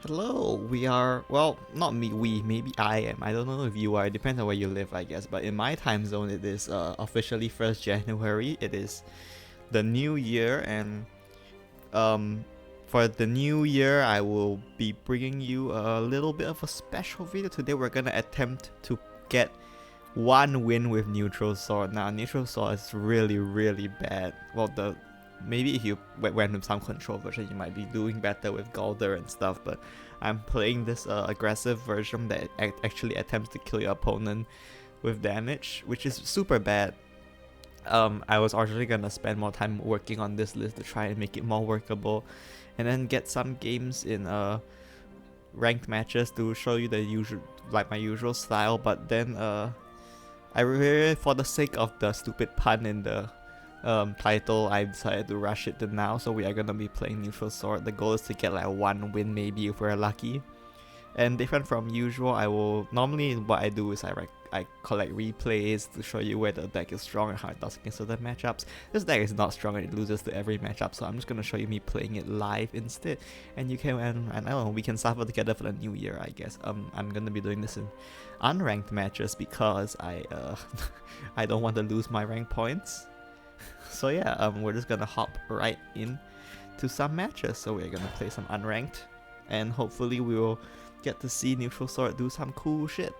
Hello, we are, well, not me, maybe I am. I don't know if you are, it depends on where you live, I guess. But in my time zone, it is officially 1st January. It is the new year, and for the new year, I will be bringing you a little bit of a special video. Today, we're gonna attempt to get one win with neutral sword. Now, neutral sword is really bad. Well, maybe if you went with some control version, you might be doing better with Galder and stuff, but I'm playing this aggressive version that actually attempts to kill your opponent with damage, which is super bad. I was originally gonna spend more time working on this list to try and make it more workable, and then get some games in ranked matches to show you the usual, like my usual style, but then I really, for the sake of the stupid pun in the title, I decided to rush it to now. So we are gonna be playing neutral sword. The goal is to get like one win, maybe, if we're lucky. And different from usual, normally what I do is I collect replays to show you where the deck is strong and how it does against other matchups. This deck is not strong and it loses to every matchup, so I'm just gonna show you me playing it live instead. And you can, and I don't know, we can suffer together for the new year, I guess. I'm gonna be doing this in unranked matches because I don't want to lose my rank points. So yeah, we're just gonna hop right in to some matches. So we're gonna play some unranked, and hopefully we will get to see neutral sword do some cool shit.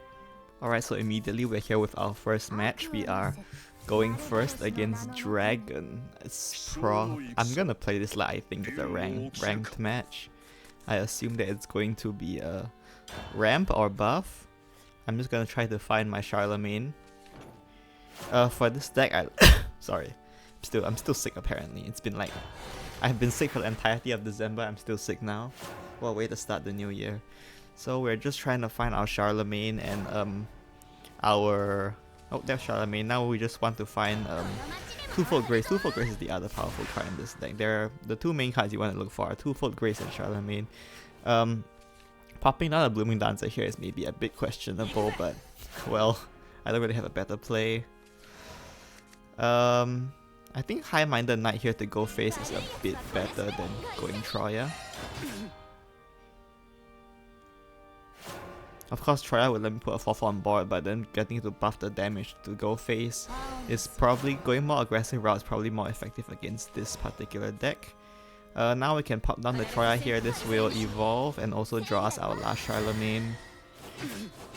Alright, so immediately we're here with our first match. We are going first against Dragon. I'm gonna play this like I think it's a ranked match. I assume that it's going to be a ramp or buff. I'm just gonna try to find my Charlemagne. For this deck, sorry. I'm still sick apparently. It's been like, I've been sick for the entirety of December. I'm still sick now. Well, way to start the new year. So we're just trying to find our Charlemagne and there's Charlemagne. Now we just want to find Twofold Grace. Twofold Grace is the other powerful card in this deck. They're the two main cards you want to look for are Twofold Grace and Charlemagne. Popping down a Blooming Dancer here is maybe a bit questionable, but well, I don't really have a better play. I think High-Minded Knight here to go face is a bit better than going Troya. Of course, Troya would let me put a 4/4 on board, but then getting to buff the damage to go face is probably, going more aggressive route is probably more effective against this particular deck. Now we can pop down the Troya here. This will evolve and also draw us our last Charlemagne.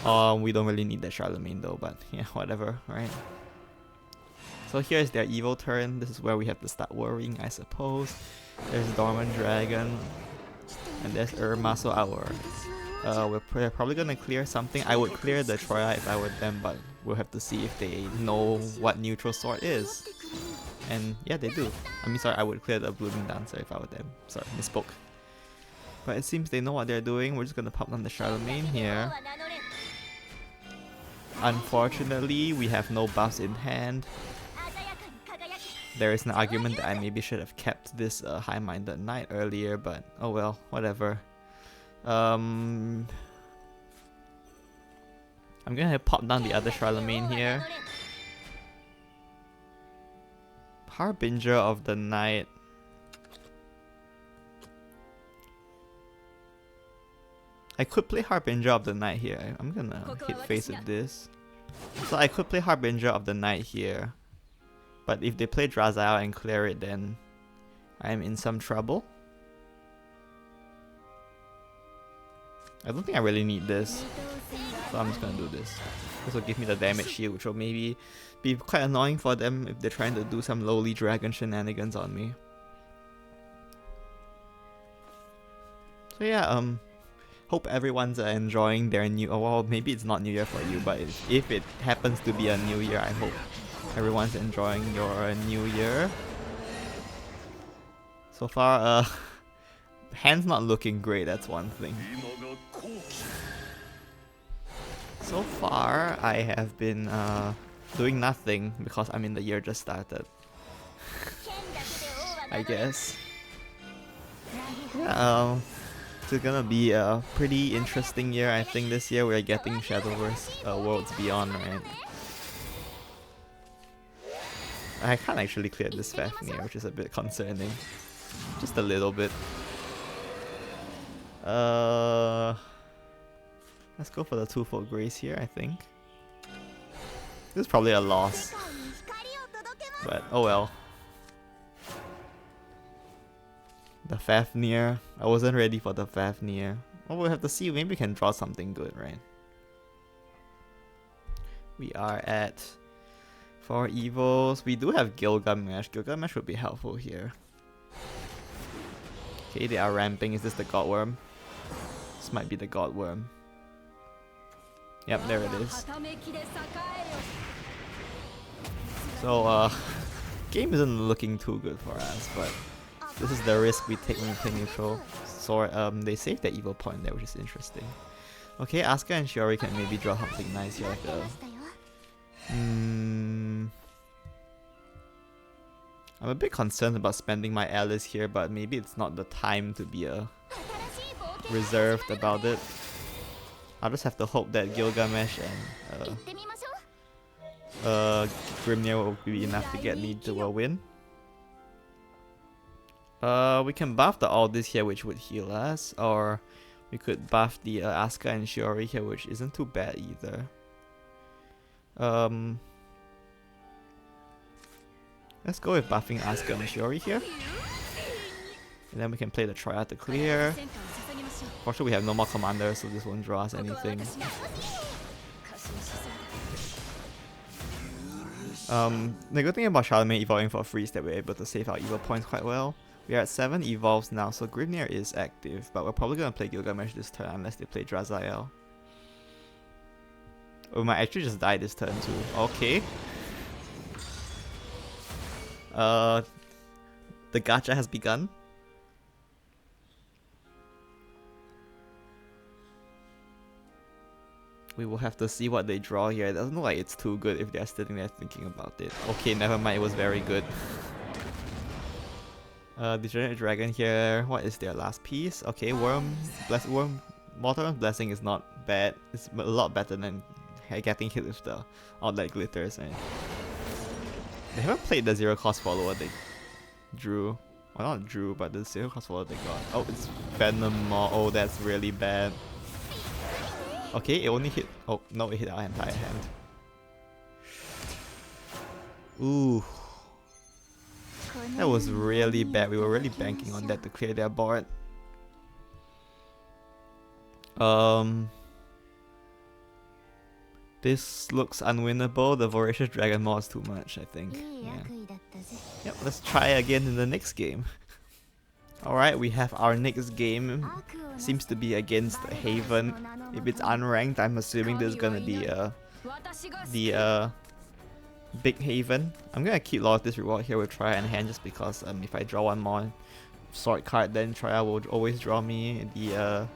We don't really need that Charlemagne though, but yeah, whatever, right? So here's their evil turn. This is where we have to start worrying, I suppose. There's Dormant Dragon, and there's Irma. So we're probably gonna clear something. I would clear the Troya if I were them, but we'll have to see if they know what neutral sword is. And yeah, they do. I mean, sorry, I would clear the Blooming Dancer if I were them. Sorry, misspoke. But it seems they know what they're doing. We're just gonna pop on the Charlemagne here. Unfortunately, we have no buffs in hand. There is an argument that I maybe should have kept this High-Minded Knight earlier, but oh well, whatever. I'm gonna pop down the other Charlemagne here. Harbinger of the Night. I could play Harbinger of the Night here. I'm gonna hit face with this. So I could play Harbinger of the Night here. But if they play Drazael and clear it, then I'm in some trouble. I don't think I really need this, so I'm just gonna do this. This will give me the damage shield, which will maybe be quite annoying for them if they're trying to do some lowly dragon shenanigans on me. So yeah, hope everyone's enjoying their new, well, maybe it's not New Year for you, but if it happens to be a New Year, I hope everyone's enjoying your New Year. So far, hand's not looking great, that's one thing. So far, I have been doing nothing because I mean the year just started. I guess. Yeah, it's gonna be a pretty interesting year. I think this year we're getting Shadowverse Worlds Beyond, right? I can't actually clear this Fafnir, which is a bit concerning. Just a little bit. Let's go for the 2-fold grace here, I think. This is probably a loss. But oh well. The Fafnir. I wasn't ready for the Fafnir. Well, we'll have to see. Maybe we can draw something good, right? We are at 4 evils. We do have Gilgamesh. Gilgamesh would be helpful here. Okay, they are ramping. Is this the Godworm? This might be the Godworm. Yep, there it is. So, game isn't looking too good for us, but this is the risk we take when we play neutral. So, they saved the evil point there, which is interesting. Okay, Asuka and Shiori can maybe draw something nice here, like a... I'm a bit concerned about spending my Alice here, but maybe it's not the time to be reserved about it. I'll just have to hope that Gilgamesh and Grimnir will be enough to get me to a win. We can buff the Aldis here, which would heal us, or we could buff the Asuka and Shiori here, which isn't too bad either. Let's go with buffing Asuka and Shiori here. And then we can play the Troya to clear. Fortunately, we have no more commanders, so this won't draw us anything. The good thing about Charlemagne evolving for free is that we're able to save our evil points quite well. We are at 7 evolves now, so Grimnir is active, but we're probably gonna play Gilgamesh this turn unless they play Drazael. We might actually just die this turn too. Okay. The gacha has begun. We will have to see what they draw here. It doesn't look like it's too good if they're sitting there thinking about it. Okay, never mind, it was very good. Degenerate Dragon here. What is their last piece? Okay, Mortar's Blessing is not bad. It's a lot better than getting hit with the outlet glitters. And they haven't played the 0-cost follower they drew. Well, not drew, but the 0-cost follower they got. Oh, it's Venomor. Oh, that's really bad. Okay, it only hit... Oh, no, it hit our entire hand. Ooh. That was really bad. We were really banking on that to clear their board. This looks unwinnable. The Voracious Dragon Maw is too much, I think. Yeah. Yep, let's try again in the next game. Alright, we have our next game. Seems to be against Haven. If it's unranked, I'm assuming this is gonna be the Big Haven. I'm gonna keep Loyalty's Reward here with Troya in hand just because if I draw one more sword card, then Troya will always draw me the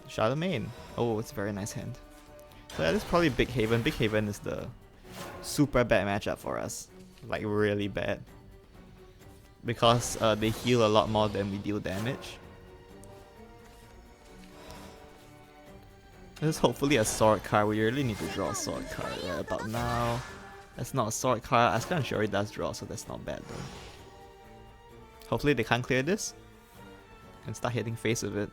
Charlemagne. Oh, it's a very nice hand. So yeah, this is probably Big Haven. Big Haven is the super bad matchup for us. Like really bad. Because they heal a lot more than we deal damage. This is hopefully a sword card. We really need to draw a sword card right about now. That's not a sword card. Asuka and Shiori does draw, so that's not bad though. Hopefully they can't clear this and start hitting face with it.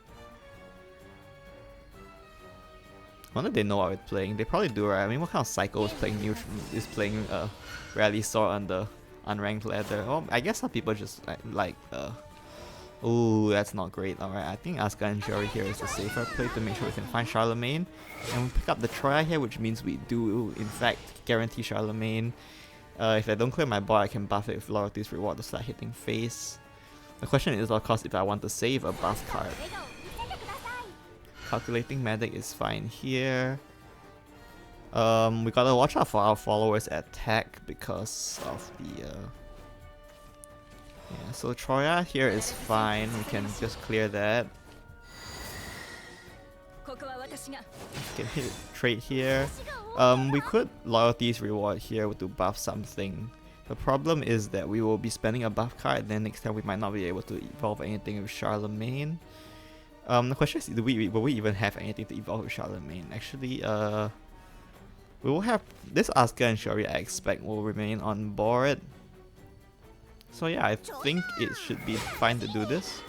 I wonder if they know what we're playing. They probably do, right? I mean, what kind of psycho is playing Rally Sword on the unranked ladder? Oh, I guess some people just like ooh, that's not great. Alright, I think Asuka and Shiori here is the safer play to make sure we can find Charlemagne. And we pick up the Troya here, which means we do, in fact, guarantee Charlemagne. If I don't clear my board, I can buff it with Loyalty's Reward to start hitting face. The question is, of course, if I want to save a buff card. Calculating Medic is fine here. We gotta watch out for our followers' attack because of the... Yeah, so Troya here is fine. We can just clear that. Can hit trade here. We could Loyalty's Reward here to buff something. The problem is that we will be spending a buff card, and then next time we might not be able to evolve anything with Charlemagne. The question is, will we even have anything to evolve with Charlemagne? Actually, we will have this Asuka and Shiori, I expect, will remain on board. So yeah, I think it should be fine to do this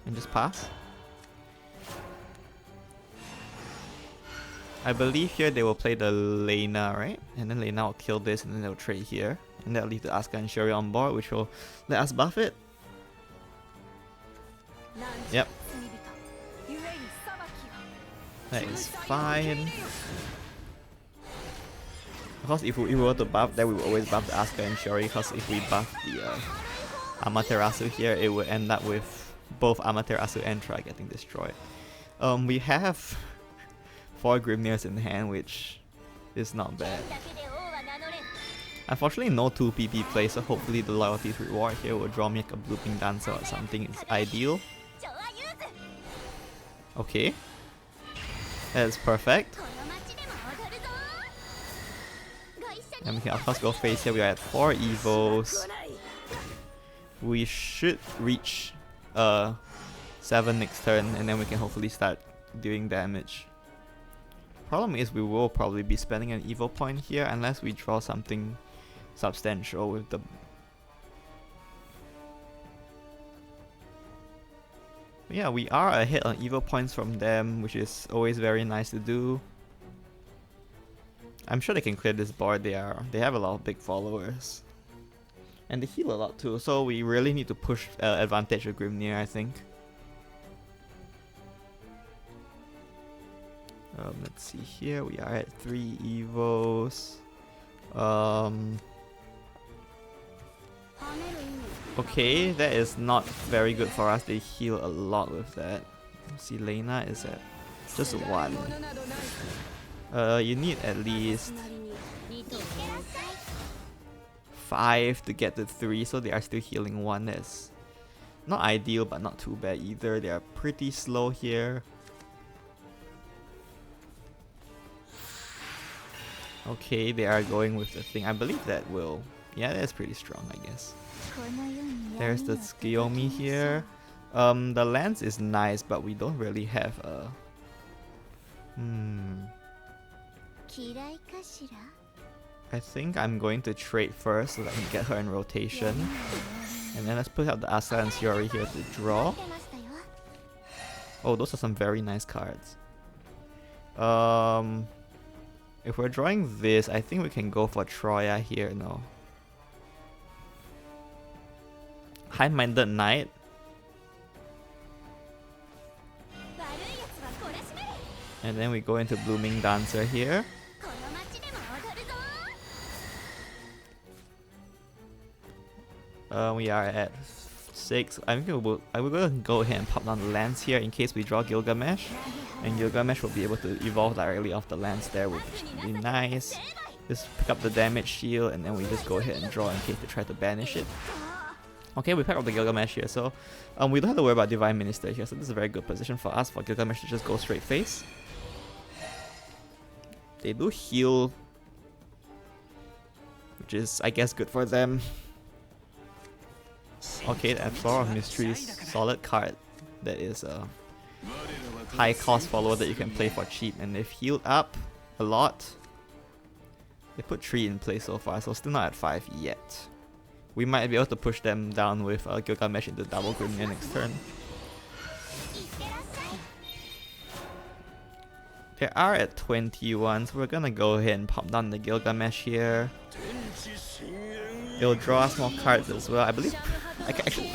and just pass. I believe here they will play the Lena, right? And then Lena will kill this and then they'll trade here. And that'll leave the Asuka and Shuri on board, which will let us buff it. Yep. That is fine. Because if we were to buff, then we would always buff the Asuka and Shuri. Because if we buff the Amaterasu here, it would end up with both Amaterasu and Tri getting destroyed. We have 4 Grimnirs in hand, which is not bad. Unfortunately, no 2 PP play, so hopefully the loyalties reward here will draw me like a blooping dancer or something. It's ideal. Okay. That's perfect. And we can of course go face here. We are at 4 evos. We should reach 7 next turn, and then we can hopefully start doing damage. Problem is we will probably be spending an evo point here unless we draw something substantial with the... Yeah, we are ahead on evo points from them, which is always very nice to do. I'm sure they can clear this board. They have a lot of big followers. And they heal a lot too, so we really need to push advantage of Grimnir, I think. Let's see here, we are at 3 evos. Okay, that is not very good for us. They heal a lot with that. See, Lena is at just 1. You need at least 5 to get to 3, so they are still healing 1. That's not ideal, but not too bad either. They are pretty slow here. Okay, they are going with the thing. I believe that will... Yeah, that's pretty strong, I guess. There's the Tsukiyomi here. The lance is nice, but we don't really have a... I think I'm going to trade first so that I can get her in rotation. And then let's put out the Asuka and Shiori here to draw. Oh, those are some very nice cards. If we're drawing this, I think we can go for Troya here, no. High-minded Knight. And then we go into Blooming Dancer here. We are at 6. I think we're going to go ahead and pop down the lance here in case we draw Gilgamesh. And Gilgamesh will be able to evolve directly off the lance there, which would be nice. Just pick up the damage shield and then we just go ahead and draw in case they try to banish it. Okay, we pick up the Gilgamesh here, so we don't have to worry about Divine Minister here, so this is a very good position for us, for Gilgamesh to just go straight face. They do heal, which is, I guess, good for them. Okay, the Explorer of Mysteries, solid card. That is a high cost follower that you can play for cheap, and they've healed up a lot. They put 3 in play so far, so still not at 5 yet. We might be able to push them down with Gilgamesh into double Grimnir next turn. They are at 21, so we're gonna go ahead and pop down the Gilgamesh here. It'll draw us more cards as well. I believe... actually,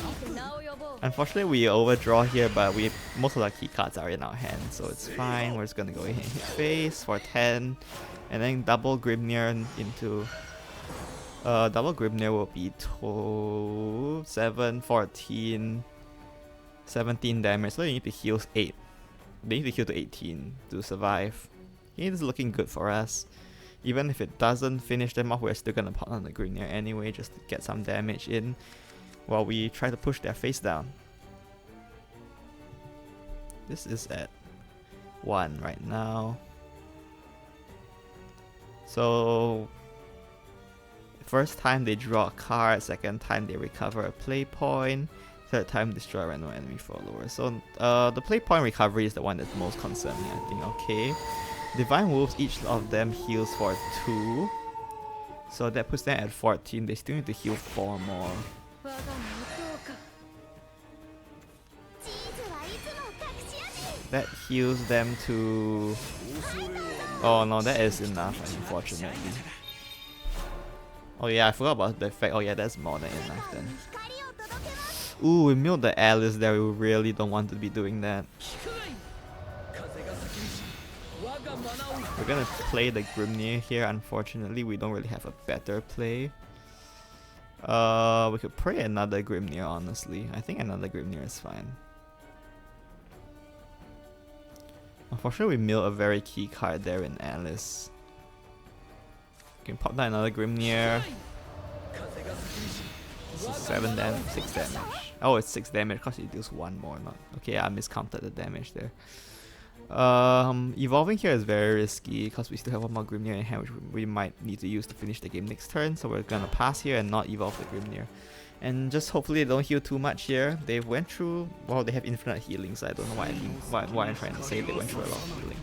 unfortunately we overdraw here, but most of the key cards are in our hand, so it's fine. We're just gonna go ahead and hit face for 10. And then double Grimnir into... double Grimnir will be 7, 14, 17 damage, so you need to heal 8. They need to heal to 18 to survive. Okay, this is looking good for us. Even if it doesn't finish them off, we're still gonna pop on the Grimnir anyway, just to get some damage in while we try to push their face down. This is at 1 right now. So first time they draw a card, second time they recover a play point, third time destroy a random enemy follower. So the play point recovery is the one that's most concerning, I think. Okay, Divine Wolves, each of them heals for 2, so that puts them at 14. They still need to heal 4 more. That heals them to Oh no, that is enough, unfortunately. Oh yeah, I forgot about the effect. Oh yeah, that's more than enough then. Ooh, we milled the Alice there. We really don't want to be doing that. We're gonna play the Grimnir here. Unfortunately, we don't really have a better play. We could play another Grimnir, honestly. I think another Grimnir is fine. Unfortunately, we milled a very key card there in Alice. We can pop down another Grimnir. This is 7 damage, 6 damage. Oh, it's 6 damage because it deals 1 more. Not okay. I miscounted the damage there. Evolving here is very risky because we still have 1 more Grimnir in hand, which we might need to use to finish the game next turn. So we're gonna pass here and not evolve the Grimnir. And just hopefully they don't heal too much here. They went through, well, they have infinite healing, so I don't know why I'm trying to say they went through a lot of healing.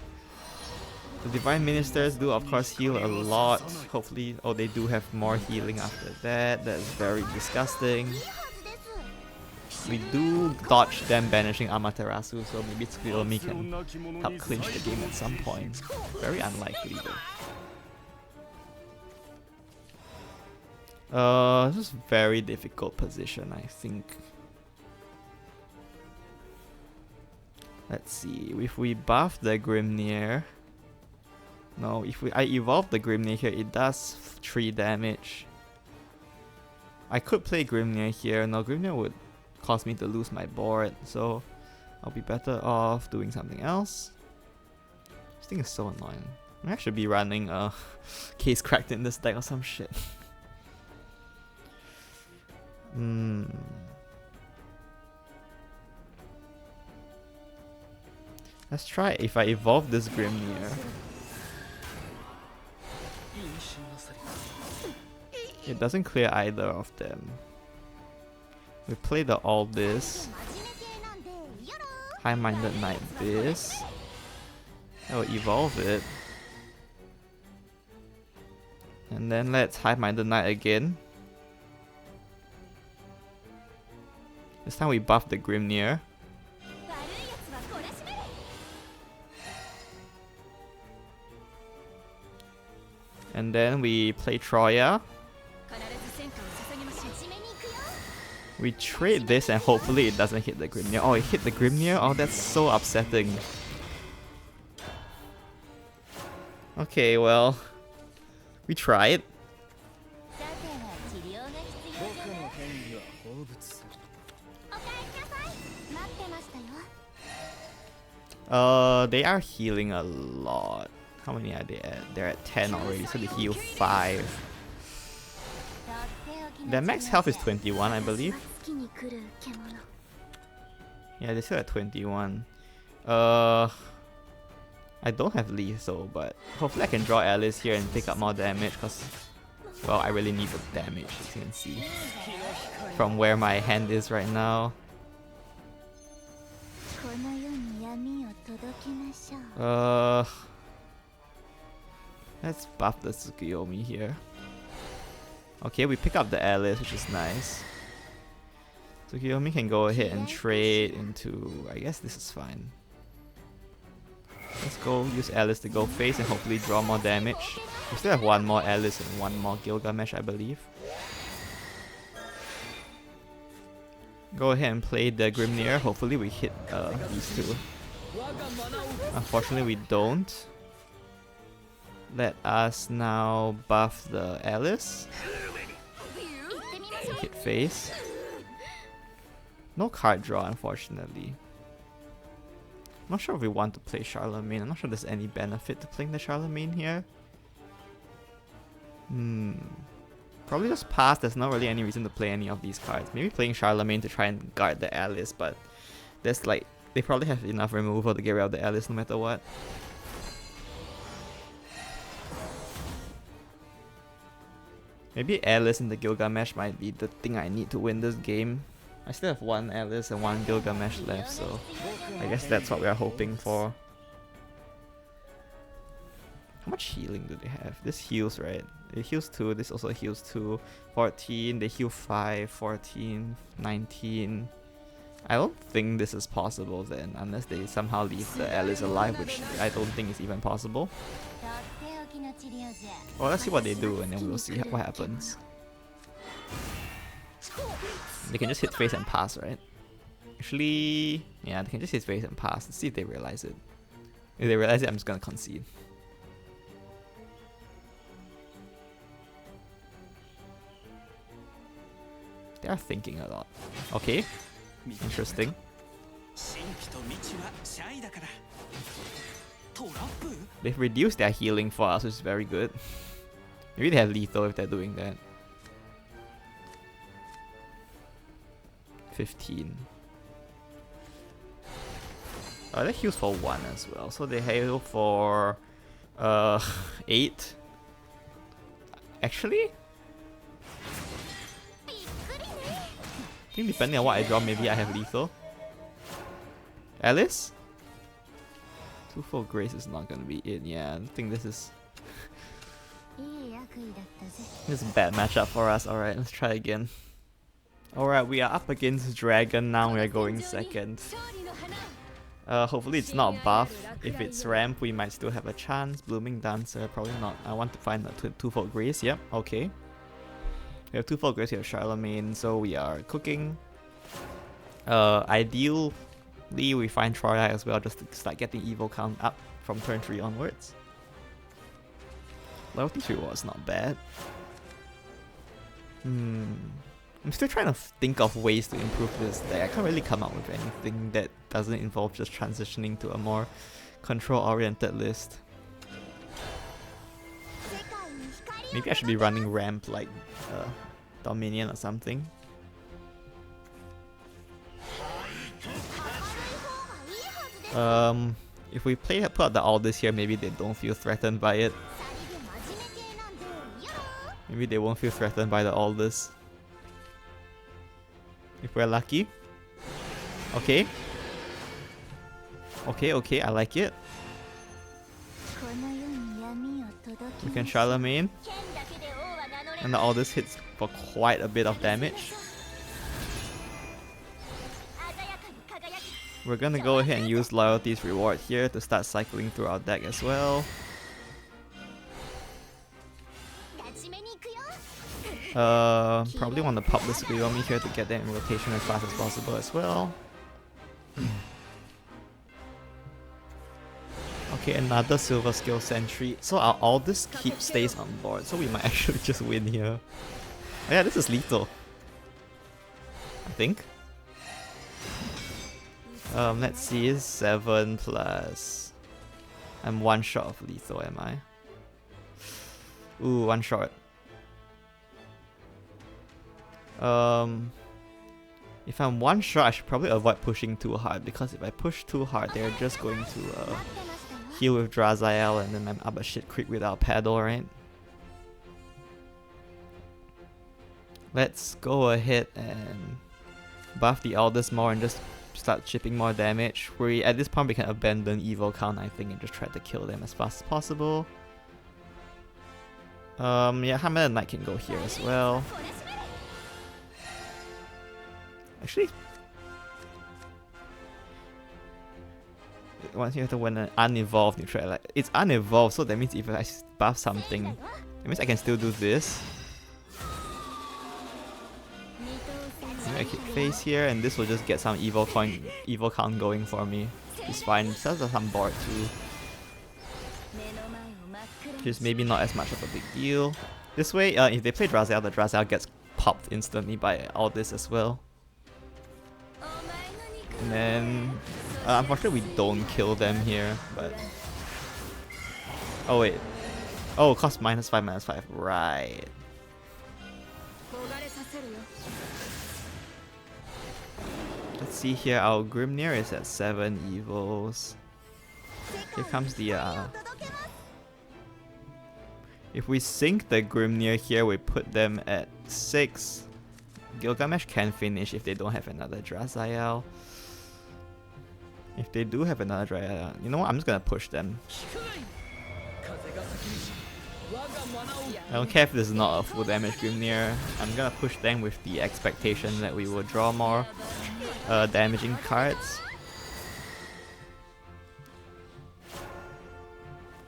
The Divine Ministers do of course heal a lot. Hopefully, oh, they do have more healing after that. That's very disgusting. We do dodge them banishing Amaterasu, so maybe Tsukuyomi can help clinch the game at some point. Very unlikely though. This is a very difficult position, I think. Let's see, if we buff the Grimnir... No, if I evolve the Grimnir here, it does 3 damage. I could play Grimnir here. No, Grimnir would cause me to lose my board, so I'll be better off doing something else. This thing is so annoying. I should be running Case Cracked in this deck or some shit. Let's try if I evolve this Grimnir. It doesn't clear either of them. We play the all this. High-minded knight this. I will evolve it. And then let's high-minded knight again. This time we buff the Grimnir. And then we play Troya. We trade this and hopefully it doesn't hit the Grimnir. Oh, it hit the Grimnir? Oh, that's so upsetting. Okay, well, we tried. They are healing a lot. How many are they at? They're at 10 already, so they heal 5. Their max health is 21, I believe. Yeah, they're still at 21. I don't have lethal, but hopefully I can draw Alice here and pick up more damage, because, well, I really need the damage, as you can see from where my hand is right now. Let's buff the Tsukuyomi here. Okay, we pick up the Alice, which is nice. Tsukuyomi can go ahead and trade into... I guess this is fine. Let's go use Alice to go face and hopefully draw more damage. We still have 1 more Alice and 1 more Gilgamesh, I believe. Go ahead and play the Grimnir. Hopefully we hit these 2. Unfortunately we don't. Let us now buff the Alice. Hit face. No card draw, unfortunately. I'm not sure if we want to play Charlemagne. I'm not sure there's any benefit to playing the Charlemagne here. Probably just pass. There's not really any reason to play any of these cards. Maybe playing Charlemagne to try and guard the Alice, but there's like... They probably have enough removal to get rid of the Alice no matter what. Maybe Alice and the Gilgamesh might be the thing I need to win this game. I still have 1 Alice and 1 Gilgamesh left, so I guess that's what we are hoping for. How much healing do they have? This heals, right? It heals 2, this also heals 2. 14, they heal 5, 14, 19. I don't think this is possible then, unless they somehow leave the Alice alive, which I don't think is even possible. Well, let's see what they do and then we'll see what happens. They can just hit face and pass, right? Actually, yeah, they can just hit face and pass. Let's see if they realize it. If they realize it, I'm just gonna concede. They are thinking a lot. Okay, interesting. They've reduced their healing for us, which is very good. Maybe they have lethal if they're doing that. 15. Oh, they heal for 1 as well. So they heal for 8. Actually? I think depending on what I draw, maybe I have lethal. Alice? 2-4 Grace is not gonna be in. Yeah, I think this is this is a bad matchup for us. Alright, let's try again. Alright, we are up against Dragon now. We are going second. Hopefully it's not buff. If it's ramp, we might still have a chance. Blooming Dancer, probably not. I want to find a 2-4 Grace. Yep, okay. We have 2-4 Grace, we have Charlemagne, so we are cooking. Ideally, we find Troya as well, just to start getting evil count up from turn 3 onwards. Loyalty reward is not bad. I'm still trying to think of ways to improve this deck. I can't really come up with anything that doesn't involve just transitioning to a more control-oriented list. Maybe I should be running ramp like Dominion or something. If we put out the Aldous here, maybe they don't feel threatened by it. Maybe they won't feel threatened by the Aldous. If we're lucky. Okay. Okay, I like it. We can Charlemagne. And the Aldous hits for quite a bit of damage. We're gonna go ahead and use Loyalty's reward here to start cycling through our deck as well. Probably want to pop the Squirmy here to get them in rotation as fast as possible as well. Okay, another Silver Scale Sentry. So our Aldous stays on board, so we might actually just win here. Oh yeah, this is lethal, I think. Let's see, 7 plus... I'm 1 short of lethal, am I? Ooh, 1 short. If I'm 1 short, I should probably avoid pushing too hard, because if I push too hard, they're just going to heal with Drazael, and then I'm up a shit creek without paddle, right? Let's go ahead and buff the Aldous more and just start chipping more damage. At this point we can abandon evil count, I think, and just try to kill them as fast as possible. Yeah, Hammer and Knight can go here as well. Actually, once you have to win an unevolved neutral, like it's unevolved, so that means if I buff something, that means I can still do this. I hit face here, and this will just get some evil count going for me. It's fine. Sells us some board too, which is maybe not as much of a big deal. This way, if they play Drazael, the Drazael gets popped instantly by all this as well. And then, unfortunately, we don't kill them here. But oh wait, oh, cost -5/-5, right? Let's see here, our Grimnir is at 7 evils. Here comes the if we sink the Grimnir here, we put them at 6. Gilgamesh can finish if they don't have another Drazael. If they do have another Drazael, you know what, I'm just gonna push them. I don't care if this is not a full damage Grimnir. I'm gonna push them with the expectation that we will draw more. damaging cards.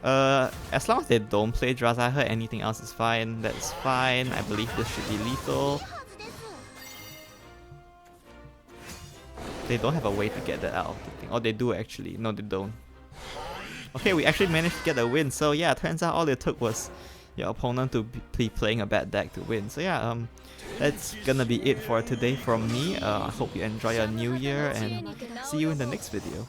As long as they don't play Drazaher, anything else is fine. That's fine. I believe this should be lethal. They don't have a way to get that out of the thing. Or they do actually. No, they don't. Okay, we actually managed to get a win. So yeah, turns out all it took was your opponent to be playing a bad deck to win. So yeah, that's gonna be it for today from me. I hope you enjoy your new year and see you in the next video.